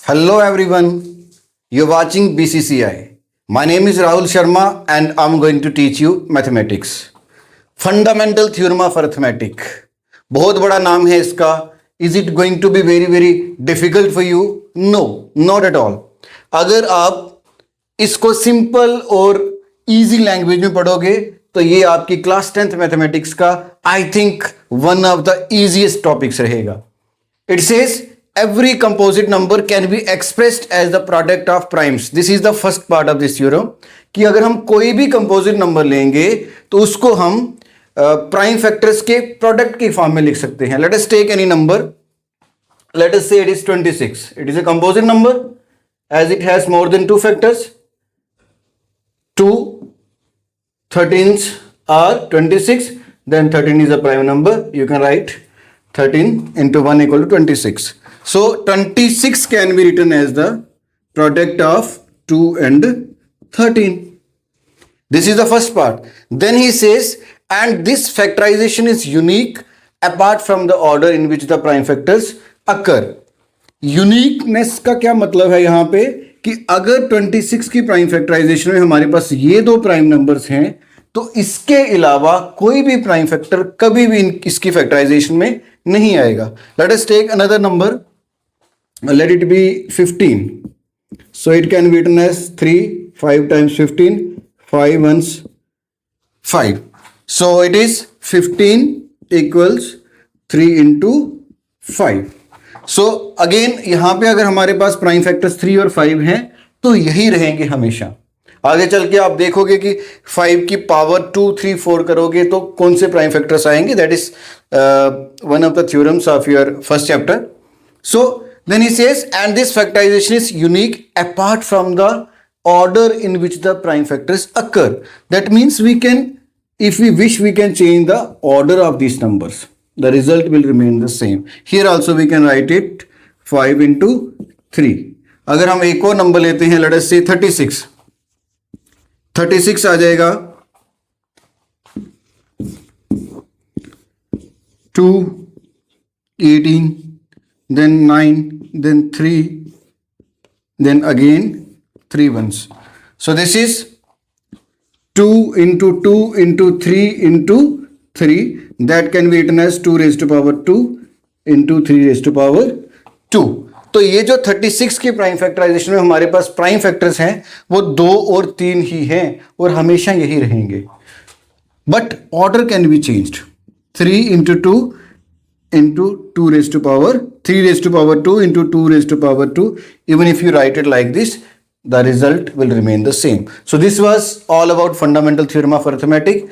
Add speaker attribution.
Speaker 1: Hello everyone, you're watching BCCI. My name is Rahul Sharma and I'm going to teach you mathematics. Fundamental Theorem of Arithmetic. बहुत बड़ा नाम है इसका. Is it going to be very difficult for you? No, not at all. अगर आप इसको simple और easy language में पढ़ोगे तो ये आपकी क्लास 10th मैथमेटिक्स का I think one of the easiest topics रहेगा. It says every composite number can be expressed as the product of primes. This is the first part of this theorem कि अगर हम कोई भी composite number लेंगे तो उसको हम प्राइम फैक्टर्स के प्रोडक्ट की फॉर्म में लिख सकते हैं. Let us take any number. Let us say it is 26. It is a composite number as it has more than two factors. 2 13s are 26. Then 13 is a prime number. You can write 13 into 1 equal to 26. So 26 can be written as the product of 2 and 13. This is the first part. Then he says, and this factorization is unique apart from the order in which the prime factors occur. Uniqueness का क्या मतलब है यहां पे कि अगर 26 की prime factorisation में हमारे पास ये दो प्राइम नंबर्स हैं तो इसके अलावा कोई भी प्राइम फैक्टर कभी भी इसकी फैक्टराइजेशन में नहीं आएगा. Let us take another number. Let it be 15. So it can be written as 3 5 times 15 5 ones 5. So it is 15 equals 3 into 5. So again यहां पे अगर हमारे पास प्राइम फैक्टर्स 3 और 5 हैं तो यही रहेंगे हमेशा. आगे चल के आप देखोगे कि 5 की पावर 2 3 4 करोगे तो कौन से प्राइम फैक्टर्स आएंगे. That is one of the theorems of your first chapter. So then he says and this factorisation is unique apart from the order in which the prime factors occur. That means we can, if we wish, we can change the order of these numbers. The result will remain the same. Here also we can write it 5 into 3. अगर हम एक और number लेते हैं, let us say 36. 36 आ जाएगा 2 18 then 9 then 3 then again 3 ones. So this is 2 into 2 into 3 into 3. That can be written as 2 raised to power 2 into 3 raised to power 2. तो ये जो 36 की प्राइम फैक्टराइजेशन में हमारे पास प्राइम फैक्टर्स हैं वो 2 और 3 ही हैं और हमेशा यही रहेंगे. But order can be changed. 3 into 2 into 2 raised to power 3 raised to power 2 into 2 raised to power 2. Even if you write it like this, the result will remain the same. So this was all about fundamental theorem of arithmetic.